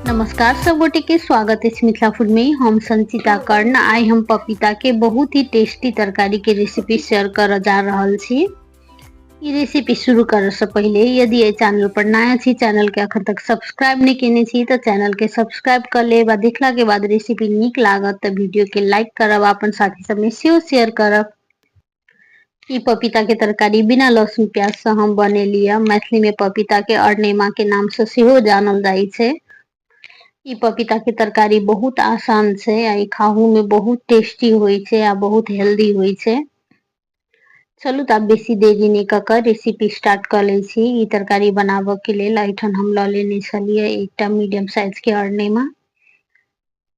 नमस्कार सब गोटे के स्वागत है मिथिला फूड में। हम संचिता कर्ण आई हम पपीता के बहुत ही टेस्टी तरकारी के रेसिपी शेयर कर जा रहल छी। ई रेसिपी शुरू करे से पहले यदि ये चैनल पर नया छी, चैनल के अखन तक सब्सक्राइब नहीं केने छी तो चैनल के सब्सक्राइब कर लेब आ देखला के बाद रेसिपी नीक लागत तो वीडियो के लाइक करब, अपन साथी सब में शेयर करब। ई पपीता के तरकारी बिना लहसुन प्याज से हम बनेलिए। मैथिली में पपीता के अरनेमा के नाम से सेहो जानल जाय छै। ई पपीता के तरकारी बहुत आसान छै आ ई खाहू में बहुत टेस्टी होय छै आ बहुत हेल्दी होय छै। चलू तऽ बेसी देरी नहीं कऽ रेसिपी स्टार्ट कर लै छी। ई तरकारी बनाबऽ के लेल एठन हम लऽ लेने छलिए एकटा मीडियम साइज के अरनेमा।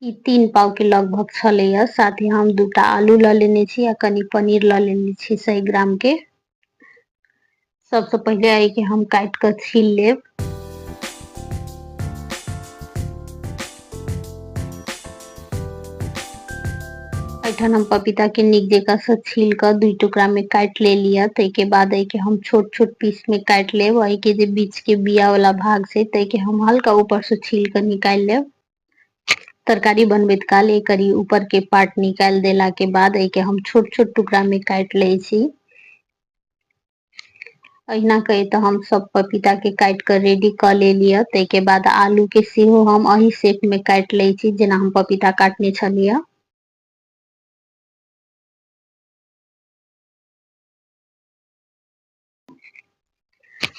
ई 3 पाव के लगभग छलैया। साथ ही हम 2टा आलू लऽ लेने छी आ कनी पनीर लऽ लेने छी 100 ग्राम के। सबसे पहले आई के हम काट के छील लेब। एठन हम पपीता के नीक जगह से छील कर 2 टुकड़ा में काट ले लिया। तै के बाद आई के हम छोट छोट पीस में काट लेब। आई के जे बीच के बिया वाला भाग छै तै के हम हल्का ऊपर से छील कर निकाल लेब। तरकारी बनबैत काल एकरी ऊपर के पार्ट निकाल देला के बाद आई के हम छोट छोट टुकड़ा में काट ले छी। अहिना कहे तो हम सब पपीता के काट कर रेडी कर ले लिया। तै के बाद आलू के सेहो हम अही शेप में काट ले छी जेना हम पपीता काटने छलिए।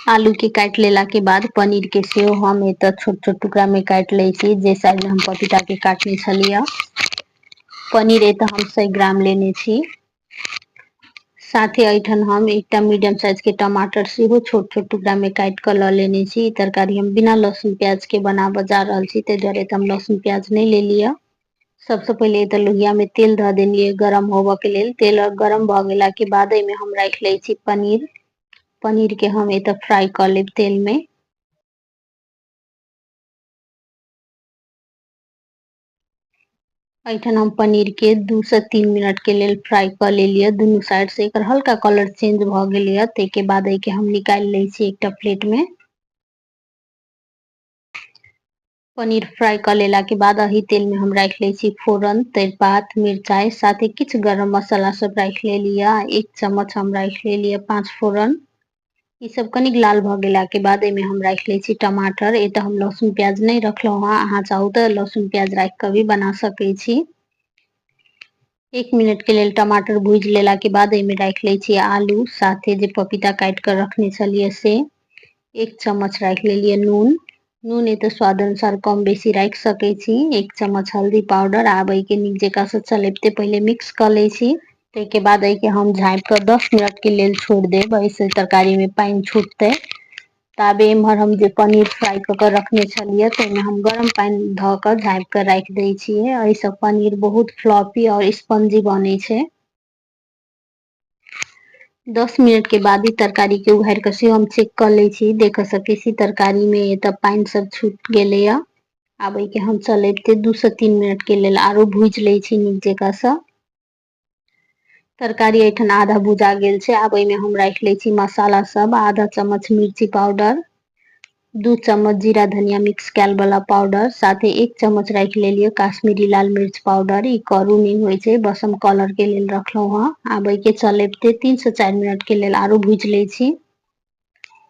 आलू के काट लेला के बाद पनीर के सेहो हम एत छोट छोट टुकड़ा में काट ले छी जे साइज में हम पपीता के काटने छलिए। पनीर एत हम 100 ग्राम लेने छी। साथ ही एठन हम एकटा मीडियम साइज के टमाटर सेहो छोट छोट टुकड़ा में काट के ल लेने छी। तरकारी हम बिना लहसुन प्याज के बनाबे जा रहल छी तै दुआरे हम लहसुन प्याज नहीं ले लिया। सबसे पहले एत लोहिया में तेल ध देलिए गरम होबे के लेल। तेल गरम भ गेला के बाद एमे हम राख ले छी पनीर। पनीर के हम एत फ्राई कर लेब तेल में। एठन हम पनीर के 2 से 3 मिनट के लेल फ्राई कर लेलिए। दुनू साइड से एकर हल्का कलर चेंज भ गेलिए। तै के बाद ए के हम निकाल ले छी एकटा प्लेट में। पनीर फ्राई कर लेला के बाद अही तेल में हम राख ले छी फोरन, तेजपात, मिरचाई साथ ही किछ गरम मसाला सब राख ले लिया। 1 चम्मच हम राख ले लिया 5 फोरन। ई सब कनिक लाल भ गेला के बाद एमे हम राख ले छी टमाटर। एत हम लहसुन प्याज नहीं रखलो हां, अहाँ चाहू त लहसुन प्याज राख के भी बना सकै छी। 1 मिनट के लेल टमाटर भूज लेला के बाद एमे राख ले छी आलू साथे जे पपीता काट के रखने छलिए से। 1 चम्मच राख लेलिए नून। नून एत स्वाद अनुसार कम बेसी राख सकै छी। 1 चम्मच हल्दी पाउडर। आब ए के नीक जगह से चलेबते पहले मिक्स कर ले छी। तै के बाद ए के हम झाँप के 10 मिनट के लेल छोड़ देब। ऐसे तरकारी में पानी छूटते। ताबे इम्हर हम जे पनीर फ्राई क के रखने छलिए तै में हम गरम पानी ध के झाँप के राख दै छियै। एहि से पनीर बहुत फ्लफी और स्पंजी बनै छै। 10 मिनट के बाद ई तरकारी के उघार के से हम चेक कर ले छी। देख सकै छी तरकारी में एत पानी सब छूट गेले या। आब ए के हम चलेबते 2 से 3 मिनट के लेल आरो भूज ले छी नीक जगह से। तरकारी एठन आधा भुजा गेल छै। आब एमे हम राख ले छी मसाला सब। आधा चम्मच मिर्ची पाउडर, 2 चम्मच जीरा धनिया मिक्स कैल वाला पाउडर, साथे 1 चम्मच राख लेलिए काश्मीरी लाल मिर्च पाउडर। ई करू नहीं होय छै, बस हम कलर के लेल रखलो हां। आब ए के चलेबते 3 से 4 मिनट के लेल आरो भूज ले छी।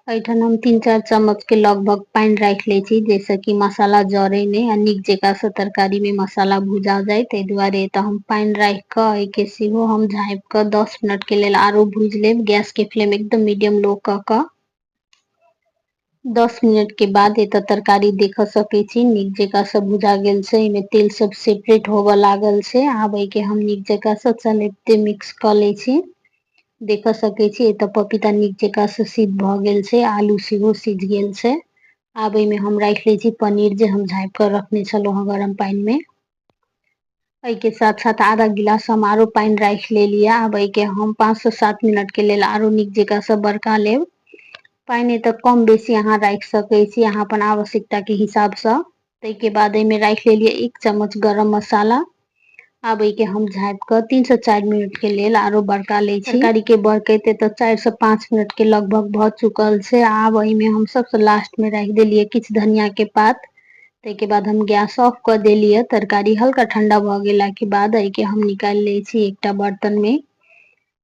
एठन हम 3-4 चम्मच के लगभग पानी राख ले छी जैसे कि मसाला जरे नहीं आ नीक जगह से तरकारी में मसाला भुजा जाय। तै दुआरे एत हम पानी राख के ए के सेहो हम झाँप के 10 मिनट के लेल आरो भूज लेब। गैस के फ्लेम एकदम मीडियम लो क के। 10 मिनट के बाद एत तरकारी देख सकै छी नीक जगह से भुजा गेल छै। एमे तेल सब सेपरेट होबे लागल छै। आब ए के हम नीक जगह से चलेबते मिक्स कर ले छी। देख सकै छी एत पपीता नीक जगह से सिद्ध भ गेल छै। आलू सेहो सिझ गेल छै। आब एमे हम राख ले छी पनीर जे हम झाँप के रखने छलो हां गरम पानी में। ए के साथ साथ आधा गिलास हम आरो पानी राख लेलिए। आब ए के हम 5 से 7 मिनट के लेल आरो नीक जगह से बड़का लेब। पानी एत कम बेसी अहाँ राख सकै छी अहाँ अपन आवश्यकता के हिसाब से। तै के बाद एमे राख लेलिए 1 चम्मच गरम मसाला। आब ए के हम झाँप के 3 से 4 मिनट के लेल आरो बड़का ले छी। तरकारी के बड़कैते त 4 से 5 मिनट के लगभग भ चुकल छै। आब एमे हम सबसे लास्ट में राख देलिए किछ धनिया के पात। ताहिके बाद हम गैस ऑफ कर देलिए। तरकारी हल्का ठंडा भ गेला के बाद एके हम निकाल ले छी एकटा बर्तन में।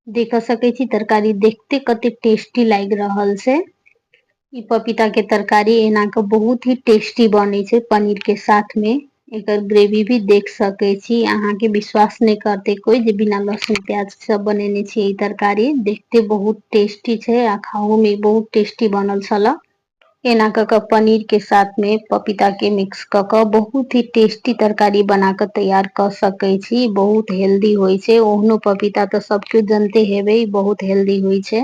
देख सकै छी तरकारी देखते कते टेस्टी लाग रहल छै। ई पपीता के तरकारी एना के बहुत ही टेस्टी बने छै पनीर के साथ में। एकर ग्रेवी भी देख सकै छी अहाँ के विश्वास नहीं करते कोई जे बिना लहसुन प्याज सब बनेने छी ई तरकारी। देखते बहुत टेस्टी छै आ खाओ में बहुत टेस्टी बनल छला। एना क पनीर के साथ में पपीता के मिक्स क बहुत ही टेस्टी तरकारी बना के तैयार कर सकै छी। बहुत हेल्दी होय छै। ओहनो पपीता तो सब केओ जानते हेबे बहुत हेल्दी होय छै।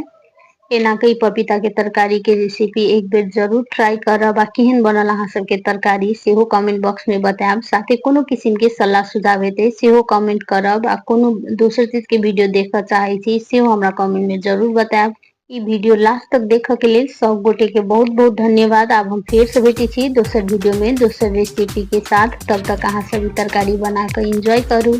एना के पपीता के तरकारी के रेसिपी एक बेर जरूर ट्राई करब। आ केहन बनल अहाँ सबके तरकारी सेहो कमेंट बॉक्स में बताएब। साथे कोनो किस्म के सलाह सुझाव हेते सेहो कमेंट करब। आ कोनो दोसर चीज के वीडियो देखऽ चाहे छी सेहो हमरा कमेंट में जरूर बताएब। ई वीडियो लास्ट तक देखऽ के लेल सब गोटे के बहुत बहुत धन्यवाद। अब हम फिर से भेटे छी दोसर वीडियो में दोसर रेसिपी के साथ। तब तक अहाँ सभी तरकारी बना के एंजॉय करू।